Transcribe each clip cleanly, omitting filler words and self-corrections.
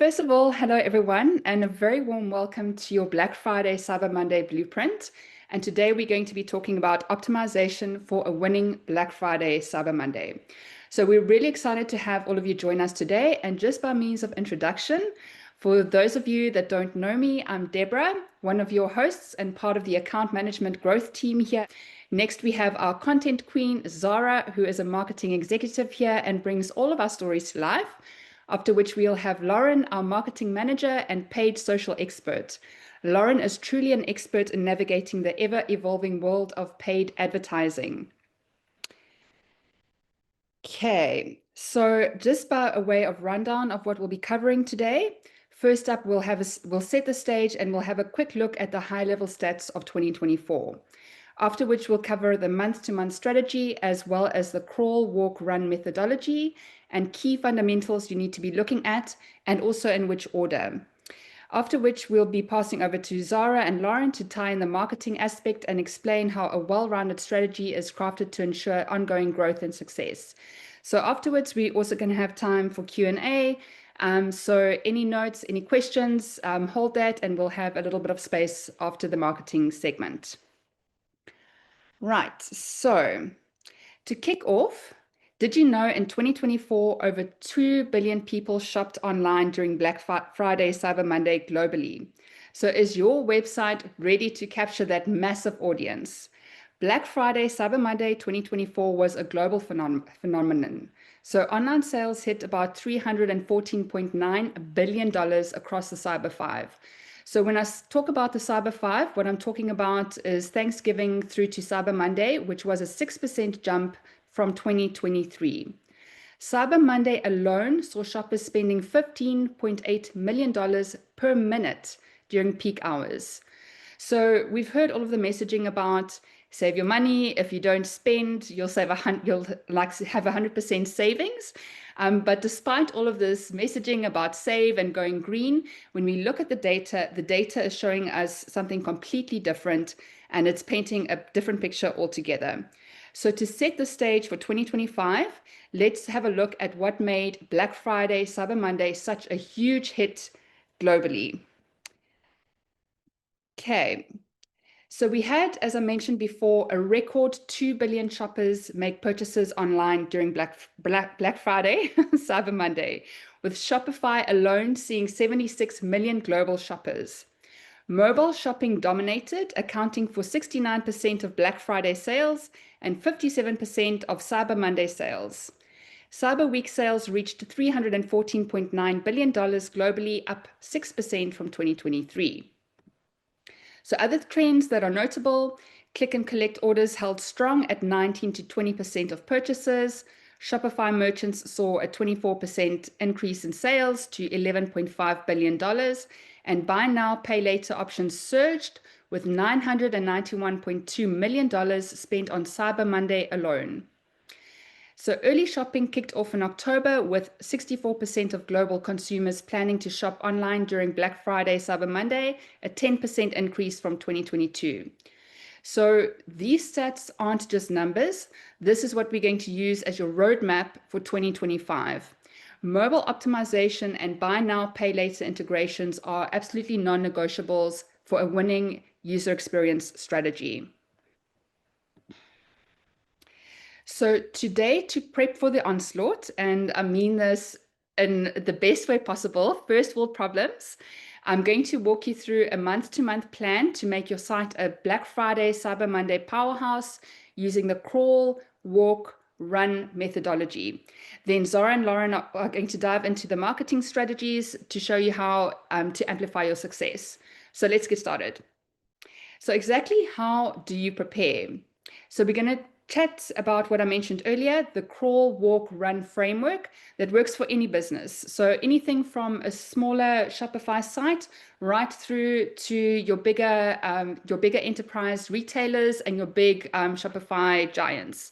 first of all, hello everyone, and a very warm welcome to your Black Friday Cyber Monday Blueprint. And today we're going to be talking about optimization for a winning Black Friday Cyber Monday. So we're really excited to have all of you join us today. And just by means of introduction, for those of you that don't know me, I'm Deborah, one of your hosts and part of the account management growth team here. Next, we have our content queen, Zara, who is a marketing executive here and brings all of our stories to life. After which we'll have Lauren, our marketing manager and paid social expert. Lauren is truly an expert in navigating the ever-evolving world of paid advertising. Okay, so just by a way of rundown of what we'll be covering today, first up we'll set the stage and we'll have a quick look at the high-level stats of 2024. After which we'll cover the month-to-month strategy as well as the crawl, walk, run methodology and key fundamentals you need to be looking at and also in which order. After which we'll be passing over to Zara and Lauren to tie in the marketing aspect and explain how a well-rounded strategy is crafted to ensure ongoing growth and success. So afterwards, we're also going to have time for Q&A. So any notes, any questions, hold that and we'll have a little bit of space after the marketing segment. Right, so to kick off, did you know in 2024, over 2 billion people shopped online during Black Friday, Cyber Monday globally? So is your website ready to capture that massive audience? Black Friday, Cyber Monday 2024 was a global phenomenon. So online sales hit about $314.9 billion across the Cyber 5. So when I talk about the Cyber 5, what I'm talking about is Thanksgiving through to Cyber Monday, which was a 6% jump from 2023. Cyber Monday alone saw shoppers spending $15.8 million per minute during peak hours. So we've heard all of the messaging about save your money. If you don't spend, you'll have 100% savings. But despite all of this messaging about save and going green, when we look at the data is showing us something completely different, and it's painting a different picture altogether. So to set the stage for 2025, let's have a look at what made Black Friday, Cyber Monday such a huge hit globally. Okay. So we had, as I mentioned before, a record 2 billion shoppers make purchases online during Black Friday, Cyber Monday, with Shopify alone seeing 76 million global shoppers. Mobile shopping dominated, accounting for 69% of Black Friday sales and 57% of Cyber Monday sales. Cyber Week sales reached $314.9 billion globally, up 6% from 2023. So other trends that are notable: click and collect orders held strong at 19 to 20% of purchases. Shopify merchants saw a 24% increase in sales to $11.5 billion, and buy now, pay later options surged with $991.2 million spent on Cyber Monday alone. So early shopping kicked off in October with 64% of global consumers planning to shop online during Black Friday, Cyber Monday, a 10% increase from 2022. So these stats aren't just numbers. This is what we're going to use as your roadmap for 2025. Mobile optimization and buy now, pay later integrations are absolutely non-negotiables for a winning user experience strategy. So today, to prep for the onslaught, and I mean this in the best way possible, first world problems, I'm going to walk you through a month-to-month plan to make your site a Black Friday, Cyber Monday powerhouse using the crawl, walk, run methodology. Then Zara and Lauren are going to dive into the marketing strategies to show you how to amplify your success. So let's get started. So exactly how do you prepare? So we're going to chat about what I mentioned earlier, the crawl, walk, run framework that works for any business. So anything from a smaller Shopify site right through to your bigger enterprise retailers and your big Shopify giants.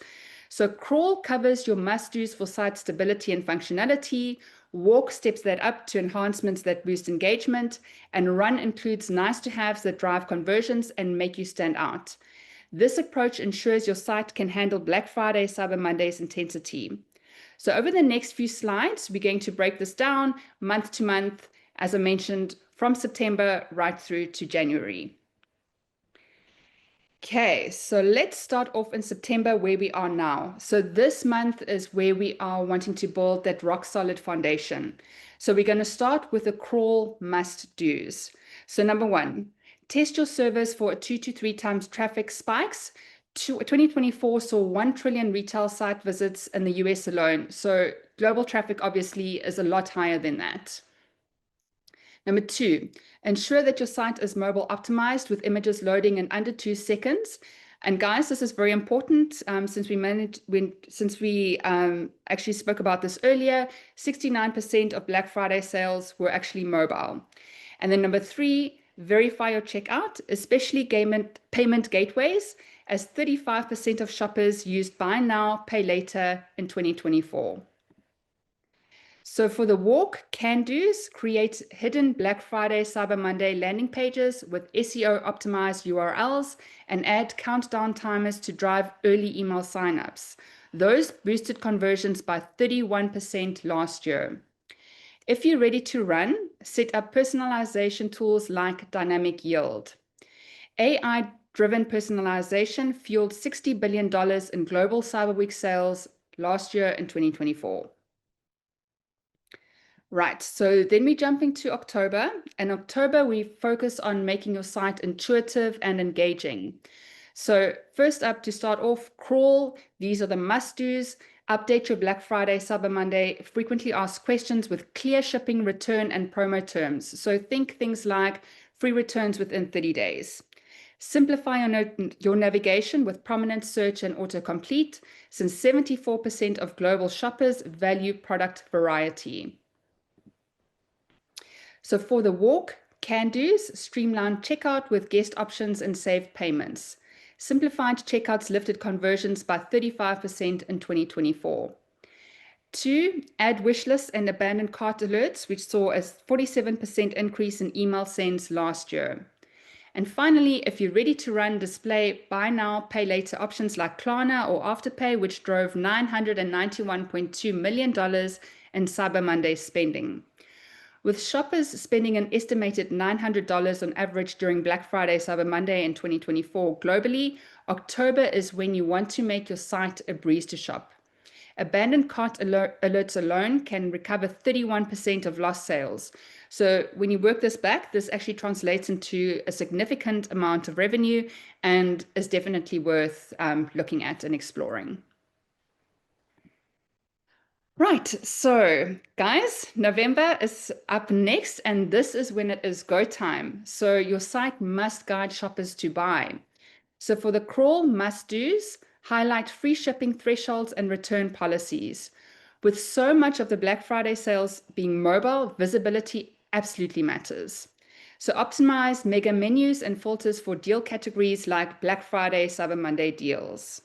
So crawl covers your must-dos for site stability and functionality. Walk steps that up to enhancements that boost engagement, and run includes nice-to-haves that drive conversions and make you stand out. This approach ensures your site can handle Black Friday, Cyber Monday's intensity. So over the next few slides, we're going to break this down month to month as I mentioned, from September right through to January. Okay, so let's start off in September where we are now. So this month is where we are wanting to build that rock solid foundation. So we're going to start with the crawl must do's. So number one, test your service for 2 to 3 times traffic spikes. 2024 saw 1 trillion retail site visits in the US alone. So global traffic obviously is a lot higher than that. Number two, ensure that your site is mobile optimized with images loading in under 2 seconds. And guys, this is very important since we actually spoke about this earlier. 69% of Black Friday sales were actually mobile. And then number three, verify your checkout, especially payment gateways, as 35% of shoppers used buy now, pay later in 2024. So for the walk, can-dos, create hidden Black Friday, Cyber Monday landing pages with SEO optimized URLs and add countdown timers to drive early email signups. Those boosted conversions by 31% last year. If you're ready to run, set up personalization tools like dynamic yield. AI-driven personalization fueled $60 billion in global Cyber Week sales last year in 2024. Right, so then we jump into October. In October, we focus on making your site intuitive and engaging. So first up, to start off, crawl. These are the must-dos. Update your Black Friday, Cyber Monday, frequently asked questions with clear shipping, return, and promo terms. So think things like free returns within 30 days. Simplify your navigation with prominent search and autocomplete, since 74% of global shoppers value product variety. So for the walk, can-dos, streamline checkout with guest options and saved payments. Simplified checkouts lifted conversions by 35% in 2024. Two, add wish lists and abandoned cart alerts, which saw a 47% increase in email sends last year. And finally, if you're ready to run, display buy now, pay later options like Klarna or Afterpay, which drove $991.2 million in Cyber Monday spending. With shoppers spending an estimated $900 on average during Black Friday, Cyber Monday in 2024 globally, October is when you want to make your site a breeze to shop. Abandoned cart alerts alone can recover 31% of lost sales. So when you work this back, this actually translates into a significant amount of revenue and is definitely worth looking at and exploring. Right, so guys, November is up next, and this is when it is go time. So your site must guide shoppers to buy. So for the crawl must-dos, highlight free shipping thresholds and return policies. With so much of the Black Friday sales being mobile, visibility absolutely matters. So optimize mega menus and filters for deal categories like Black Friday, Cyber Monday deals.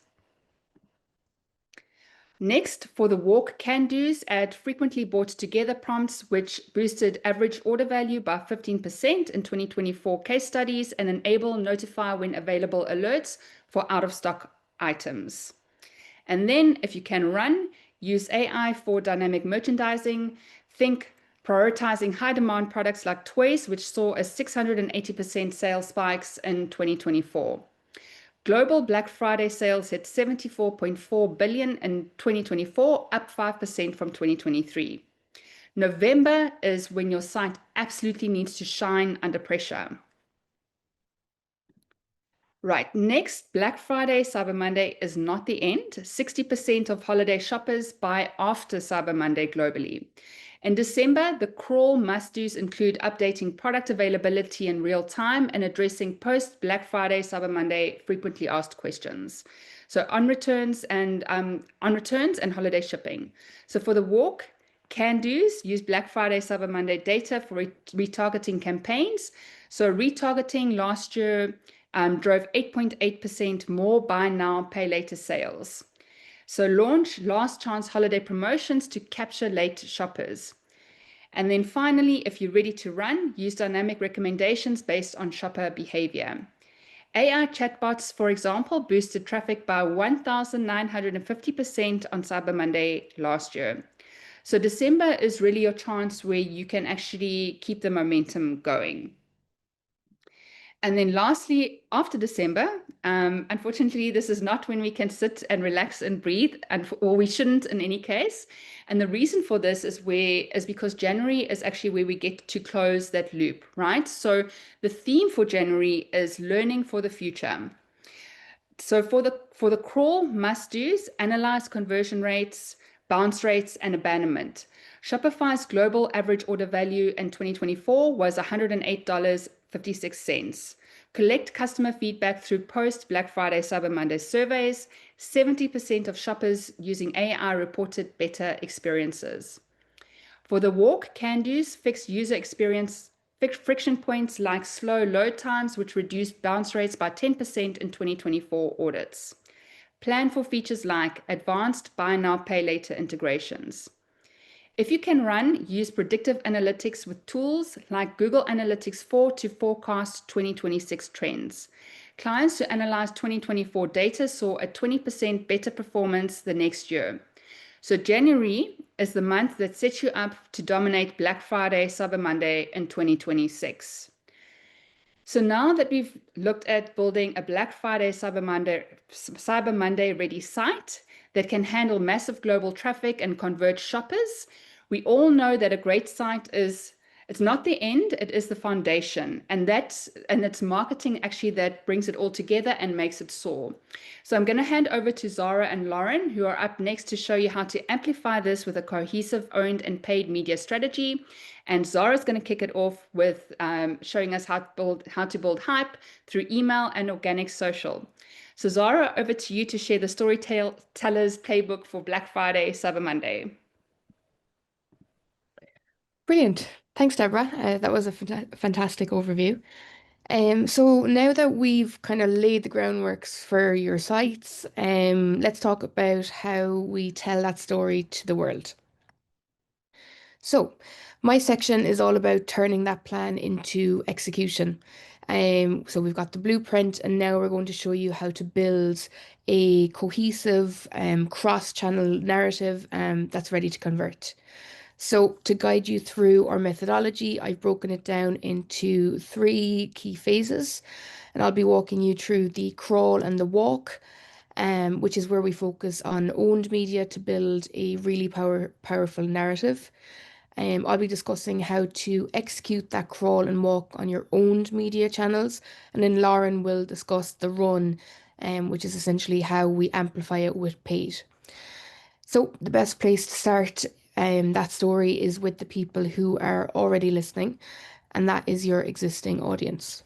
Next, for the walk can-dos, add frequently bought together prompts, which boosted average order value by 15% in 2024 case studies and enable notify when available alerts for out-of-stock items. And then, if you can run, use AI for dynamic merchandising. Think prioritizing high-demand products like toys, which saw a 680% sales spikes in 2024. Global Black Friday sales hit $74.4 billion in 2024, up 5% from 2023. November is when your site absolutely needs to shine under pressure. Right, next, Black Friday, Cyber Monday is not the end. 60% of holiday shoppers buy after Cyber Monday globally. In December, the crawl must-dos include updating product availability in real time and addressing post-Black Friday, Cyber Monday frequently asked questions. So on returns and holiday shipping. So for the walk, can-dos, use Black Friday, Cyber Monday data for retargeting campaigns. So retargeting last year drove 8.8% more buy now, pay later sales. So launch last chance holiday promotions to capture late shoppers. And then finally, if you're ready to run, use dynamic recommendations based on shopper behavior. AI chatbots, for example, boosted traffic by 1,950% on Cyber Monday last year. So December is really your chance where you can actually keep the momentum going. And then lastly, after December, unfortunately, this is not when we can sit and relax and breathe, or we shouldn't in any case. And the reason for this is because January is actually where we get to close that loop, right? So the theme for January is learning for the future. So for the crawl must-dos, analyze conversion rates, bounce rates, and abandonment. Shopify's global average order value in 2024 was $108.56. Collect customer feedback through post Black Friday Cyber Monday surveys. 70% of shoppers using AI reported better experiences. For the walk, can-dos fix user experience friction points like slow load times, which reduced bounce rates by 10% in 2024 audits. Plan for features like advanced buy now, pay later integrations. If you can run, use predictive analytics with tools like Google Analytics 4 to forecast 2026 trends. Clients who analyzed 2024 data saw a 20% better performance the next year. So January is the month that sets you up to dominate Black Friday, Cyber Monday in 2026. So now that we've looked at building a Black Friday, Cyber Monday ready site that can handle massive global traffic and convert shoppers, we all know that a great site it's not the end, it is the foundation. And it's marketing actually that brings it all together and makes it soar. So I'm going to hand over to Zara and Lauren, who are up next to show you how to amplify this with a cohesive owned and paid media strategy. And Zara's going to kick it off with showing us how to build hype through email and organic social. So Zara, over to you to share the storyteller's playbook for Black Friday, Cyber Monday. Brilliant. Thanks, Deborah. That was a fantastic overview. So now that we've kind of laid the groundworks for your sites, let's talk about how we tell that story to the world. So my section is all about turning that plan into execution. So we've got the blueprint, and now we're going to show you how to build a cohesive cross-channel narrative that's ready to convert. So to guide you through our methodology, I've broken it down into 3 key phases, and I'll be walking you through the crawl and the walk, which is where we focus on owned media to build a really powerful narrative. I'll be discussing how to execute that crawl and walk on your owned media channels, and then Lauren will discuss the run, which is essentially how we amplify it with paid. So the best place to start that story is with the people who are already listening, and that is your existing audience.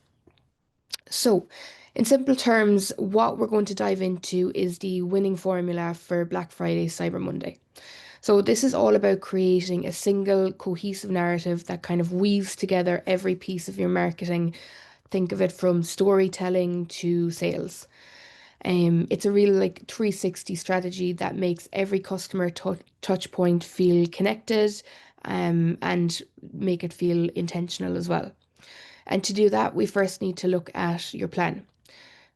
So, in simple terms, what we're going to dive into is the winning formula for Black Friday, Cyber Monday. So, this is all about creating a single cohesive narrative that kind of weaves together every piece of your marketing. Think of it from storytelling to sales. It's a real 360 strategy that makes every customer touch point feel connected, and make it feel intentional as well. And to do that, we first need to look at your plan.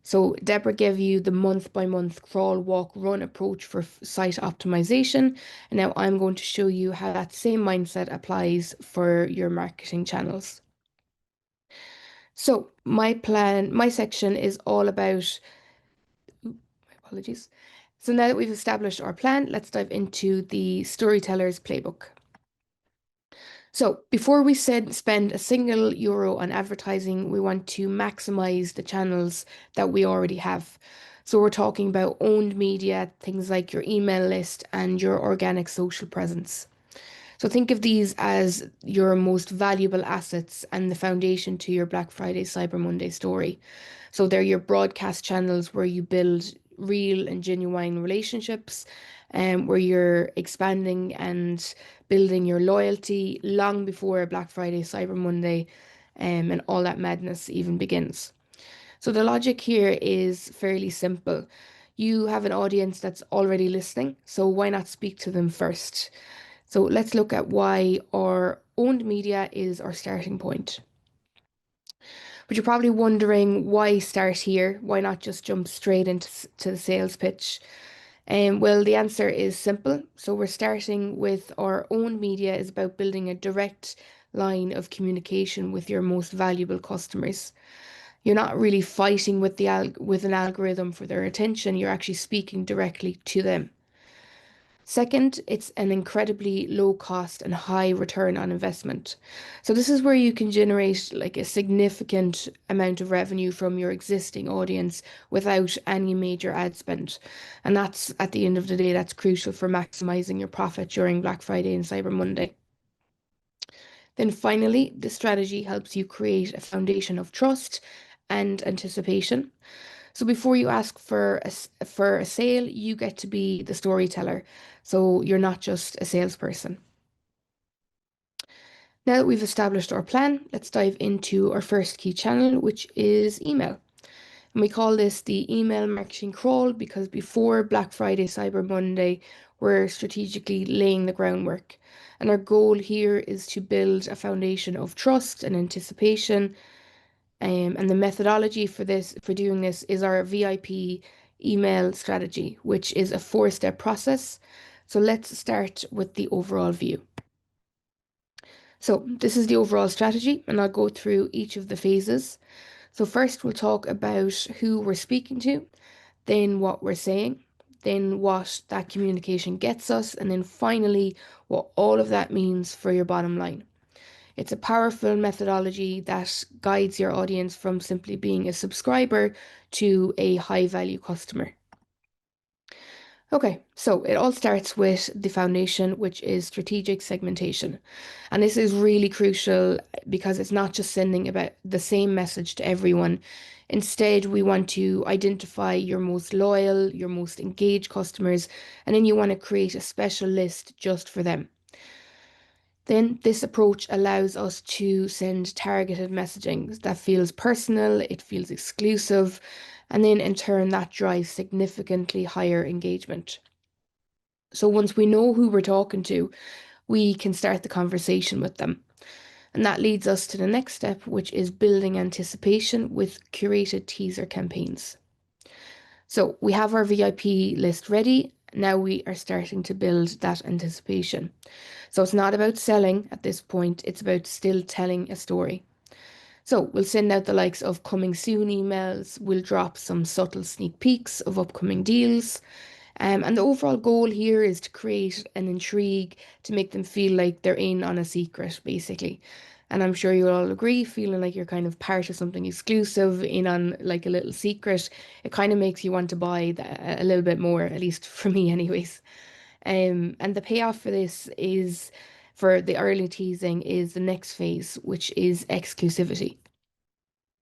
So Deborah gave you the month by month crawl, walk, run approach for site optimization. And now I'm going to show you how that same mindset applies for your marketing channels. So my section is all about apologies. So now that we've established our plan, let's dive into the storyteller's playbook. So before we spend a single euro on advertising, we want to maximize the channels that we already have. So we're talking about owned media, things like your email list and your organic social presence. So think of these as your most valuable assets and the foundation to your Black Friday, Cyber Monday story. So they're your broadcast channels where you build real and genuine relationships, where you're expanding and building your loyalty long before Black Friday, Cyber Monday, and all that madness even begins. So the logic here is fairly simple. You have an audience that's already listening, so why not speak to them first? So let's look at why our owned media is our starting point. But you're probably wondering, why start here? Why not just jump straight into the sales pitch? Well, the answer is simple. So we're starting with our own media is about building a direct line of communication with your most valuable customers. You're not really fighting with with an algorithm for their attention. You're actually speaking directly to them. Second, it's an incredibly low cost and high return on investment. So this is where you can generate like a significant amount of revenue from your existing audience without any major ad spend. And that's at the end of the day, that's crucial for maximizing your profit during Black Friday and Cyber Monday. Then finally, the strategy helps you create a foundation of trust and anticipation. So before you ask for for a sale, you get to be the storyteller. So you're not just a salesperson. Now that we've established our plan, let's dive into our first key channel, which is email. And we call this the email marketing crawl because before Black Friday, Cyber Monday, we're strategically laying the groundwork. And our goal here is to build a foundation of trust and anticipation. And the methodology for doing this, is our VIP email strategy, which is a four-step process. So let's start with the overall view. So this is the overall strategy, and I'll go through each of the phases. So first, we'll talk about who we're speaking to, then what we're saying, then what that communication gets us, and then finally, what all of that means for your bottom line. It's a powerful methodology that guides your audience from simply being a subscriber to a high value customer. Okay, so it all starts with the foundation, which is strategic segmentation. And this is really crucial because it's not just sending about the same message to everyone. Instead, we want to identify your most loyal, your most engaged customers, and then you want to create a special list just for them. Then this approach allows us to send targeted messaging that feels personal, it feels exclusive, and then in turn that drives significantly higher engagement. So once we know who we're talking to, we can start the conversation with them. And that leads us to the next step, which is building anticipation with curated teaser campaigns. So we have our VIP list ready. Now we are starting to build that anticipation. So it's not about selling at this point, it's about still telling a story. So we'll send out the likes of coming soon emails, we'll drop some subtle sneak peeks of upcoming deals. And the overall goal here is to create an intrigue to make them feel like they're in on a secret, basically. And I'm sure you'll all agree, feeling like you're kind of part of something exclusive, in on like a little secret, it kind of makes you want to buy a little bit more, at least for me, anyways. And the payoff for this is, for the early teasing, is the next phase, which is exclusivity.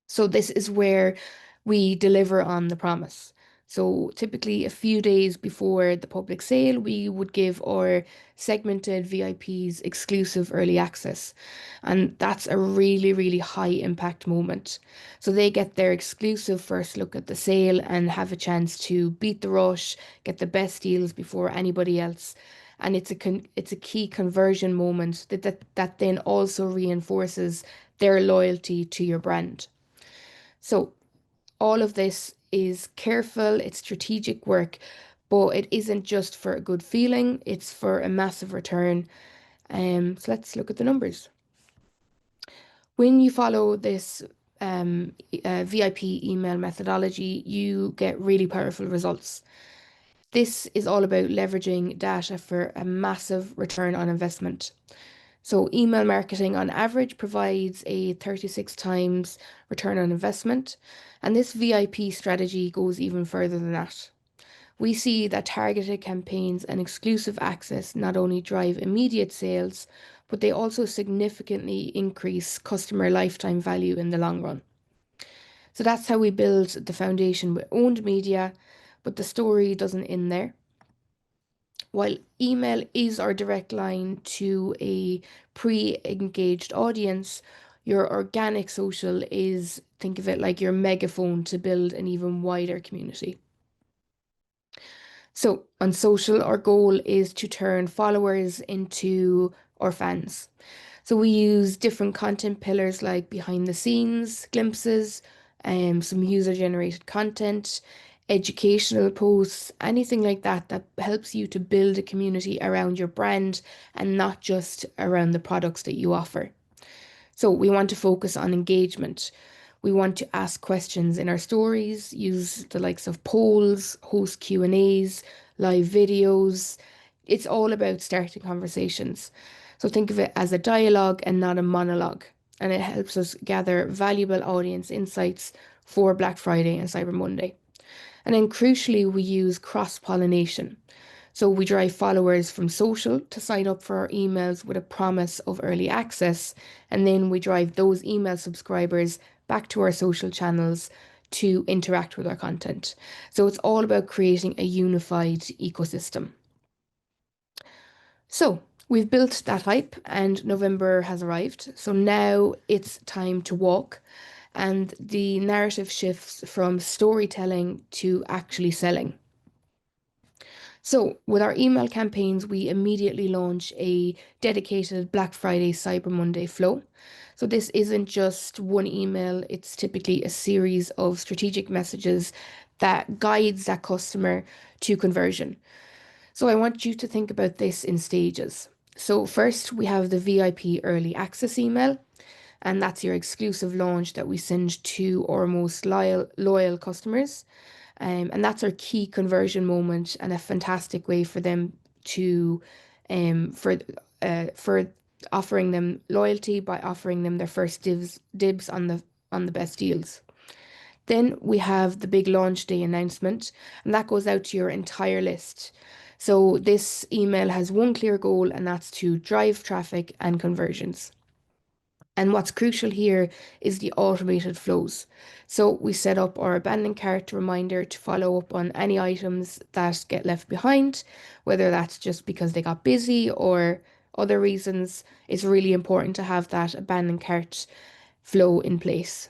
So this is where we deliver on the promise. So typically a few days before the public sale, we would give our segmented VIPs exclusive early access. And that's a really, really high impact moment. So they get their exclusive first look at the sale and have a chance to beat the rush, get the best deals before anybody else. And it's a key conversion moment that then also reinforces their loyalty to your brand. So all of this is careful, it's strategic work, but it isn't just for a good feeling, it's for a massive return. So let's look at the numbers. When you follow this VIP email methodology, you get really powerful results. This is all about leveraging data for a massive return on investment. So email marketing on average provides a 36 times return on investment, and this VIP strategy goes even further than that. We see that targeted campaigns and exclusive access not only drive immediate sales, but they also significantly increase customer lifetime value in the long run. So that's how we build the foundation with owned media, but the story doesn't end there. While email is our direct line to a pre-engaged audience, your organic social is, think of it like your megaphone to build an even wider community. So on social, our goal is to turn followers into our fans. So we use different content pillars like behind the scenes, glimpses, some user generated content, educational posts, anything like that that helps you to build a community around your brand and not just around the products that you offer. So we want to focus on engagement. We want to ask questions in our stories, use the likes of polls, host Q&As, live videos. It's all about starting conversations. So think of it as a dialogue and not a monologue. And it helps us gather valuable audience insights for Black Friday and Cyber Monday. And then crucially, we use cross-pollination. So we drive followers from social to sign up for our emails with a promise of early access. And then we drive those email subscribers back to our social channels to interact with our content. So it's all about creating a unified ecosystem. So we've built that hype and November has arrived. So now it's time to walk. And the narrative shifts from storytelling to actually selling. So, with our email campaigns, we immediately launch a dedicated Black Friday Cyber Monday flow. So, this isn't just one email, it's typically a series of strategic messages that guides that customer to conversion. So, I want you to think about this in stages. So, first, we have the VIP early access email, and that's your exclusive launch that we send to our most loyal customers. And that's our key conversion moment and a fantastic way for them to for offering them loyalty by offering them their first dibs on the best deals. Then we have the big launch day announcement, and that goes out to your entire list. So this email has one clear goal, and that's to drive traffic and conversions. And what's crucial here is the automated flows. So we set up our abandoned cart reminder to follow up on any items that get left behind, whether that's just because they got busy or other reasons. It's really important to have that abandoned cart flow in place.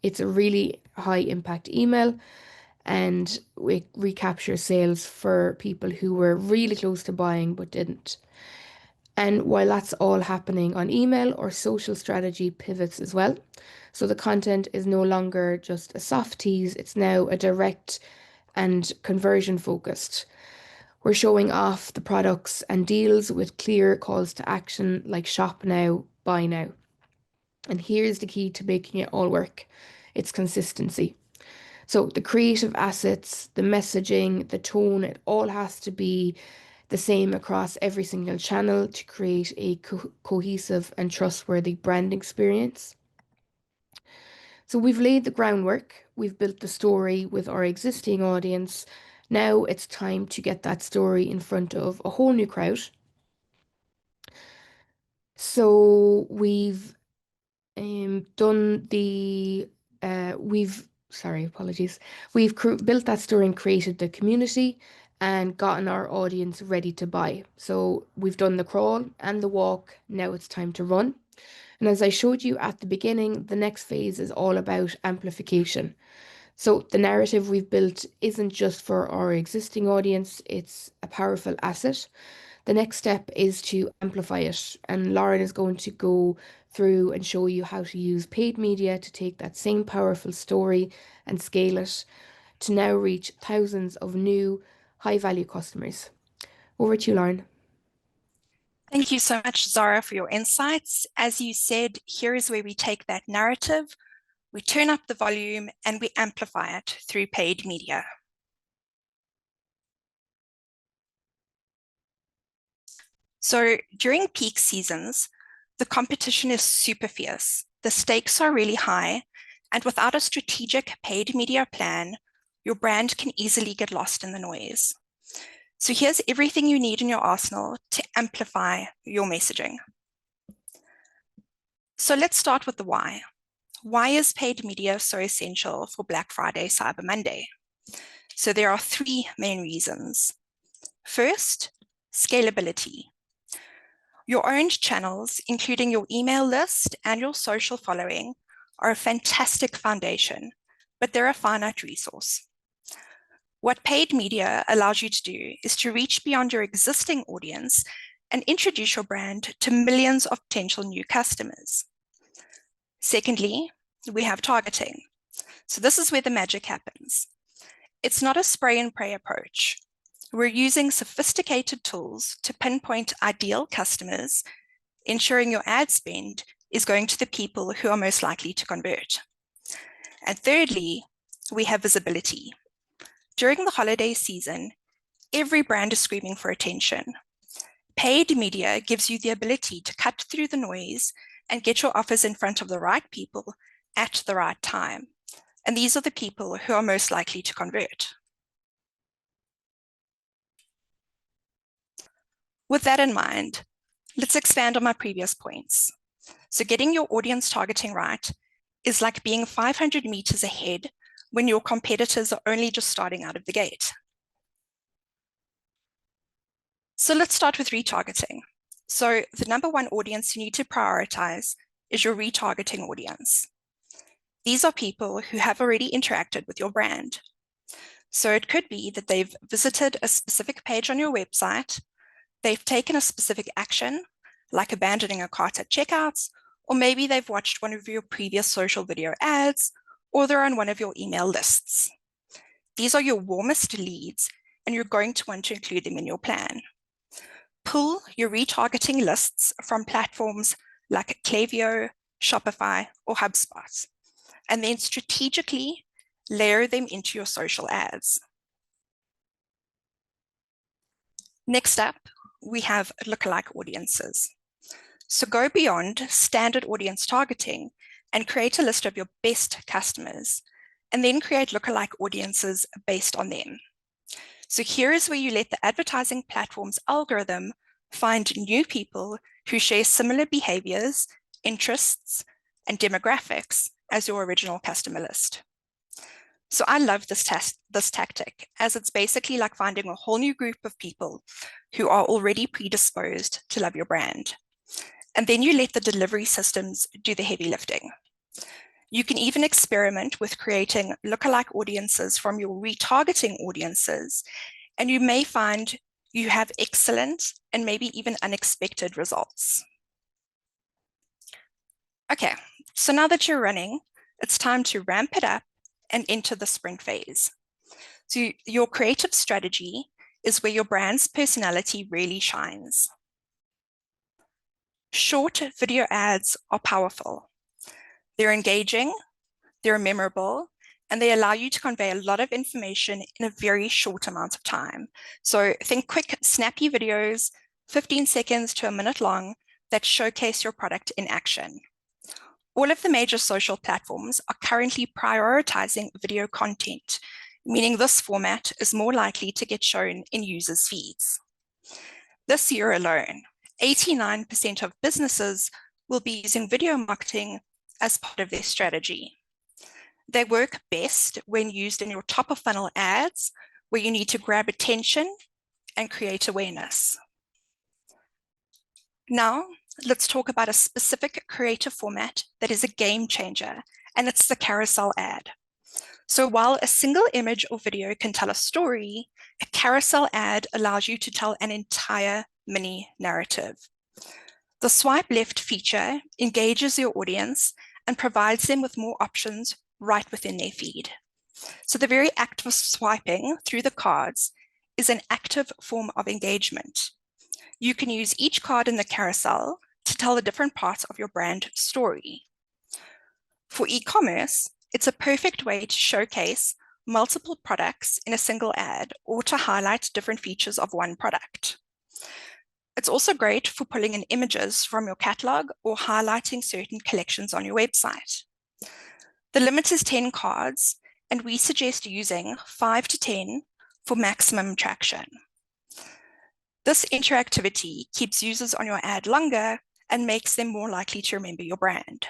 It's a really high impact email and we recapture sales for people who were really close to buying but didn't. And while that's all happening on email, or social strategy pivots as well. So the content is no longer just a soft tease, it's now a direct and conversion focused. We're showing off the products and deals with clear calls to action like shop now, buy now. And here's the key to making it all work. It's consistency. So the creative assets, the messaging, the tone, it all has to be the same across every single channel to create a cohesive and trustworthy brand experience. So we've laid the groundwork, we've built the story with our existing audience. Now it's time to get that story in front of a whole new crowd. So we've done the sorry, apologies. We've built that store and created the community and gotten our audience ready to buy. So we've done the crawl and the walk. Now it's time to run. And as I showed you at the beginning, the next phase is all about amplification. So the narrative we've built isn't just for our existing audience, it's a powerful asset. The next step is to amplify it, and Lauren is going to go through and show you how to use paid media to take that same powerful story and scale it to now reach thousands of new high value customers. Over to you, Lauren. Thank you so much, Zara, for your insights. As you said, here is where we take that narrative, we turn up the volume, and we amplify it through paid media. So during peak seasons, the competition is super fierce. The stakes are really high, and without a strategic paid media plan, your brand can easily get lost in the noise. So here's everything you need in your arsenal to amplify your messaging. So let's start with the why. Why is paid media so essential for Black Friday, Cyber Monday? So there are three main reasons. First, scalability. Your owned channels, including your email list and your social following, are a fantastic foundation, but they're a finite resource. What paid media allows you to do is to reach beyond your existing audience and introduce your brand to millions of potential new customers. Secondly, we have targeting. So this is where the magic happens. It's not a spray and pray approach. We're using sophisticated tools to pinpoint ideal customers, ensuring your ad spend is going to the people who are most likely to convert. And thirdly, we have visibility. During the holiday season, every brand is screaming for attention. Paid media gives you the ability to cut through the noise and get your offers in front of the right people at the right time. And these are the people who are most likely to convert. With that in mind, let's expand on my previous points. So getting your audience targeting right is like being 500 meters ahead when your competitors are only just starting out of the gate. So let's start with retargeting. So the number one audience you need to prioritize is your retargeting audience. These are people who have already interacted with your brand. So it could be that they've visited a specific page on your website, they've taken a specific action, like abandoning a cart at checkouts, or maybe they've watched one of your previous social video ads, or they're on one of your email lists. These are your warmest leads, and you're going to want to include them in your plan. Pull your retargeting lists from platforms like Klaviyo, Shopify, or HubSpot, and then strategically layer them into your social ads. Next up, we have lookalike audiences. So go beyond standard audience targeting and create a list of your best customers, and then create lookalike audiences based on them. So here is where you let the advertising platform's algorithm find new people who share similar behaviors, interests, and demographics as your original customer list. So I love this tactic, as it's basically like finding a whole new group of people who are already predisposed to love your brand. And then you let the delivery systems do the heavy lifting. You can even experiment with creating lookalike audiences from your retargeting audiences, and you may find you have excellent and maybe even unexpected results. Okay, so now that you're running, it's time to ramp it up and enter the sprint phase. So your creative strategy is where your brand's personality really shines. Short video ads are powerful. They're engaging, they're memorable, and they allow you to convey a lot of information in a very short amount of time. So think quick, snappy videos, 15 seconds to a minute long, that showcase your product in action. All of the major social platforms are currently prioritizing video content, meaning this format is more likely to get shown in users' feeds. This year alone, 89% of businesses will be using video marketing as part of their strategy. They work best when used in your top of funnel ads, where you need to grab attention and create awareness. Now, let's talk about a specific creative format that is a game changer, and it's the carousel ad. So while a single image or video can tell a story, a carousel ad allows you to tell an entire mini narrative. The swipe left feature engages your audience and provides them with more options right within their feed. So the very act of swiping through the cards is an active form of engagement. You can use each card in the carousel to tell the different parts of your brand story. For e-commerce, it's a perfect way to showcase multiple products in a single ad or to highlight different features of one product. It's also great for pulling in images from your catalog or highlighting certain collections on your website. The limit is 10 cards, and we suggest using 5 to 10 for maximum traction. This interactivity keeps users on your ad longer and makes them more likely to remember your brand.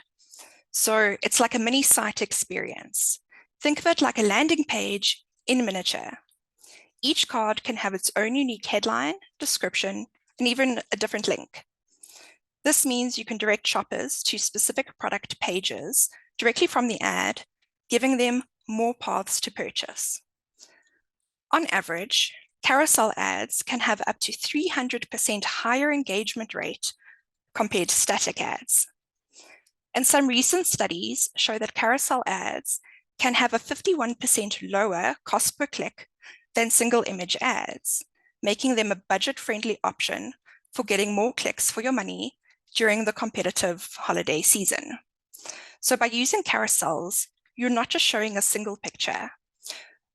So it's like a mini site experience. Think of it like a landing page in miniature. Each card can have its own unique headline, description, and even a different link. This means you can direct shoppers to specific product pages directly from the ad, giving them more paths to purchase. On average, carousel ads can have up to 300% higher engagement rate compared to static ads. And some recent studies show that carousel ads can have a 51% lower cost per click than single image ads, making them a budget-friendly option for getting more clicks for your money during the competitive holiday season. So by using carousels, you're not just showing a single picture.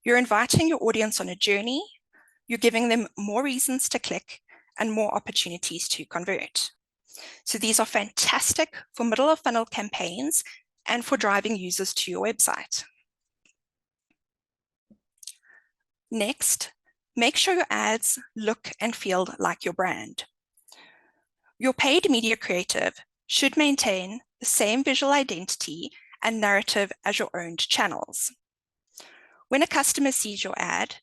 You're inviting your audience on a journey, you're giving them more reasons to click and more opportunities to convert. So these are fantastic for middle of funnel campaigns and for driving users to your website. Next, make sure your ads look and feel like your brand. Your paid media creative should maintain the same visual identity and narrative as your owned channels. When a customer sees your ad,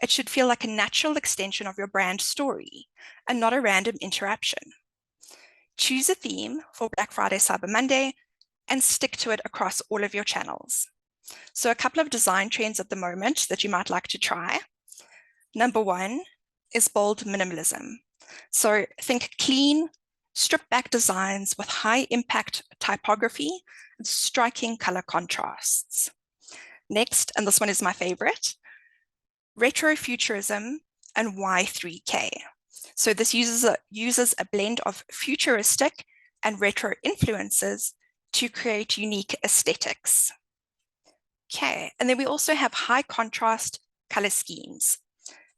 it should feel like a natural extension of your brand story and not a random interruption. Choose a theme for Black Friday, Cyber Monday, and stick to it across all of your channels. So a couple of design trends at the moment that you might like to try. Number one is bold minimalism. So think clean, stripped back designs with high impact typography and striking color contrasts. Next, and this one is my favorite, retrofuturism and Y3K. So this uses a blend of futuristic and retro influences to create unique aesthetics. Okay, and then we also have high contrast color schemes.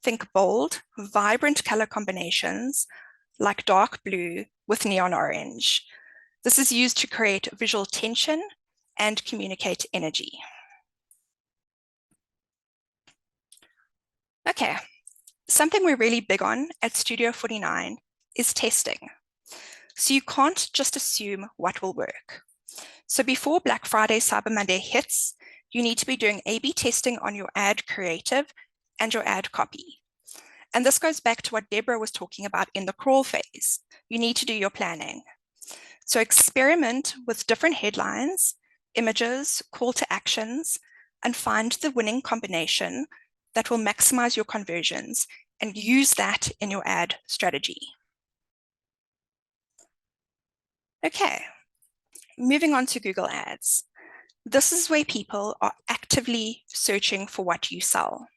Think bold, vibrant color combinations like dark blue with neon orange. This is used to create visual tension and communicate energy. Okay, something we're really big on at StudioForty9 is testing. So you can't just assume what will work. So before Black Friday, Cyber Monday hits, you need to be doing A/B testing on your ad creative and your ad copy. And this goes back to what Deborah was talking about in the crawl phase. You need to do your planning. So experiment with different headlines, images, call to actions, and find the winning combination that will maximize your conversions and use that in your ad strategy. Okay, moving on to Google Ads. This is where people are actively searching for what you sell.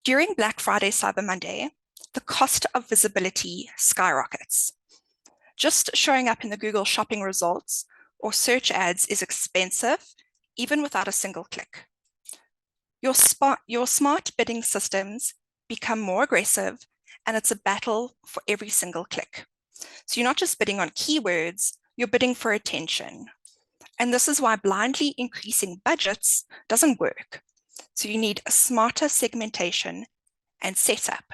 During Black Friday, Cyber Monday, the cost of visibility skyrockets. Just showing up in the Google shopping results or search ads is expensive, even without a single click. Your smart bidding systems become more aggressive, and it's a battle for every single click. So you're not just bidding on keywords, you're bidding for attention. And this is why blindly increasing budgets doesn't work. So you need a smarter segmentation and setup.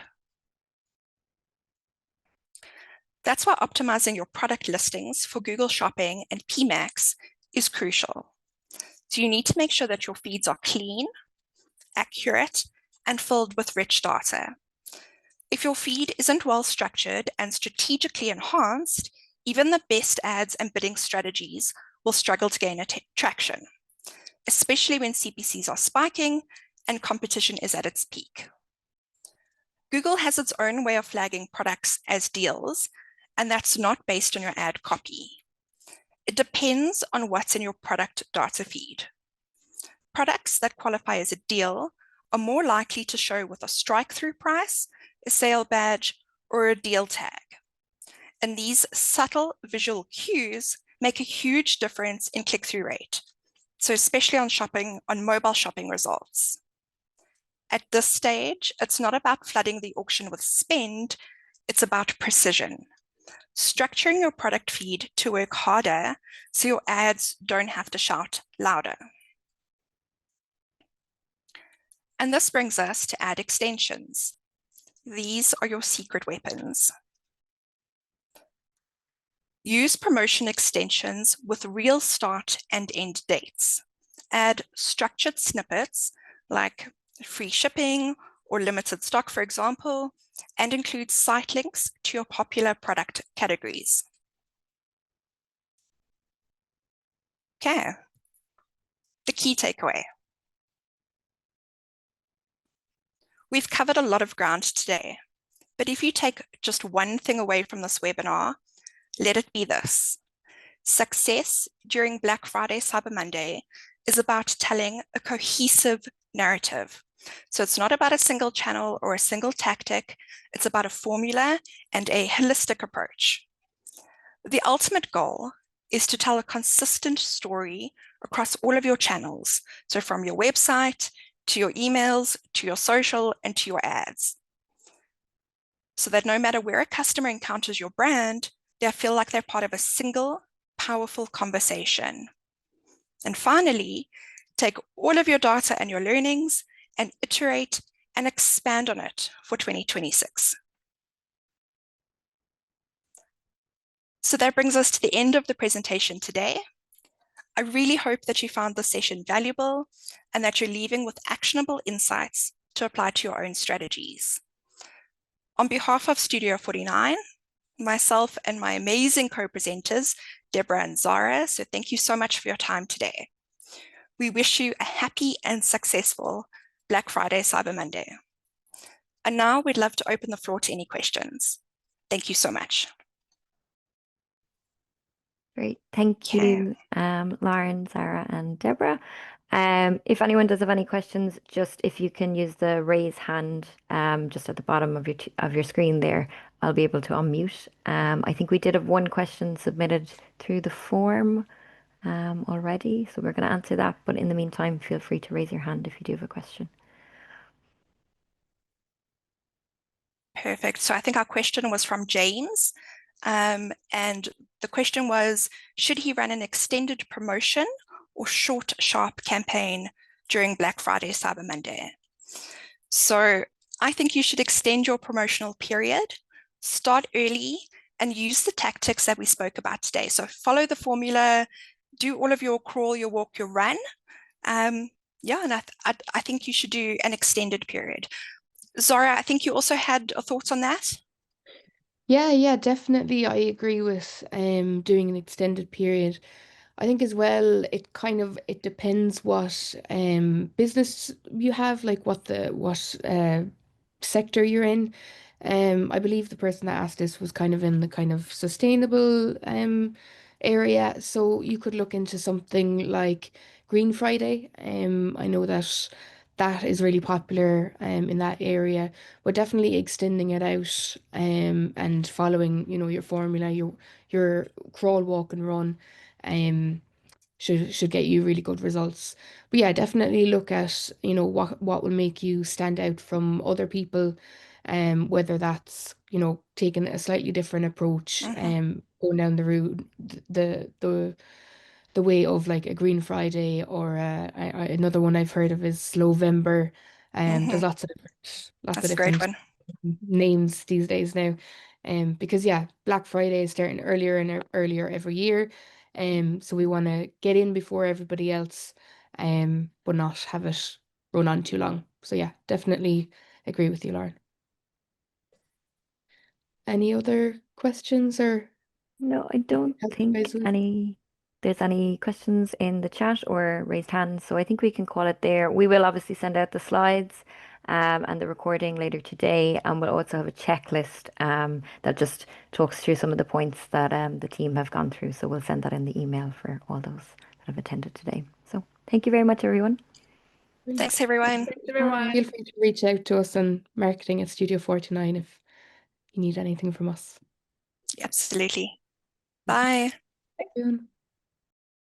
That's why optimizing your product listings for Google Shopping and PMax is crucial. So you need to make sure that your feeds are clean, accurate, and filled with rich data. If your feed isn't well structured and strategically enhanced, even the best ads and bidding strategies will struggle to gain traction, especially when CPCs are spiking and competition is at its peak. Google has its own way of flagging products as deals, and that's not based on your ad copy. It depends on what's in your product data feed. Products that qualify as a deal are more likely to show with a strike-through price, a sale badge, or a deal tag. And these subtle visual cues make a huge difference in click-through rate, so especially on mobile shopping results. At this stage, it's not about flooding the auction with spend, it's about precision. Structuring your product feed to work harder so your ads don't have to shout louder. And this brings us to ad extensions. These are your secret weapons. Use promotion extensions with real start and end dates. Add structured snippets like free shipping or limited stock, for example, and include site links to your popular product categories. Okay, the key takeaway. We've covered a lot of ground today, but if you take just one thing away from this webinar, let it be this. Success during Black Friday, Cyber Monday is about telling a cohesive narrative. So it's not about a single channel or a single tactic. It's about a formula and a holistic approach. The ultimate goal is to tell a consistent story across all of your channels. So from your website to your emails, to your social, and to your ads. So that no matter where a customer encounters your brand, they feel like they're part of a single, powerful conversation. And finally, take all of your data and your learnings and iterate and expand on it for 2026. So that brings us to the end of the presentation today. I really hope that you found this session valuable and that you're leaving with actionable insights to apply to your own strategies. On behalf of StudioForty9, myself and my amazing co-presenters, Deborah and Zara, so thank you so much for your time today. We wish you a happy and successful Black Friday, Cyber Monday. And now we'd love to open the floor to any questions. Thank you so much. Great. Thank you, Lauren, Sarah, and Deborah. If anyone does have any questions, just if you can use the raise hand just at the bottom of your screen there, I'll be able to unmute. I think we did have one question submitted through the form already, so we're going to answer that. But in the meantime, feel free to raise your hand if you do have a question. Perfect. So I think our question was from James. And the question was, should he run an extended promotion or short, sharp campaign during Black Friday, Cyber Monday? So I think you should extend your promotional period, start early, and use the tactics that we spoke about today. So follow the formula, do all of your crawl, your walk, your run. And I think you should do an extended period. Zara, I think you also had thoughts on that? Yeah, definitely. I agree with doing an extended period. I think as well, it depends what business you have, like what sector you're in. I believe the person that asked this was kind of in the kind of sustainable area. So you could look into something like Green Friday. I know that that is really popular in that area, but definitely extending it out and following, your formula, your crawl, walk, and run. Should get you really good results. But yeah, definitely look at, what will make you stand out from other people, whether that's, taking a slightly different approach, going down the route, the way of like a Green Friday or another one I've heard of is Slowvember. There's lots of That's a great different one. names these days now. Because Black Friday is starting earlier and earlier every year. So we want to get in before everybody else, but not have it run on too long. So yeah, definitely agree with you, Lauren. Any other questions or? No, I don't think there's any questions in the chat or raised hands, so I think we can call it there. We will obviously send out the slides and the recording later today, and we'll also have a checklist that just talks through some of the points that the team have gone through. So we'll send that in the email for all those that have attended today. So thank you very much, everyone. Thanks, everyone. Thanks, everyone. Feel free to reach out to us on marketing at StudioForty9 if you need anything from us. Absolutely. Bye. Thank you.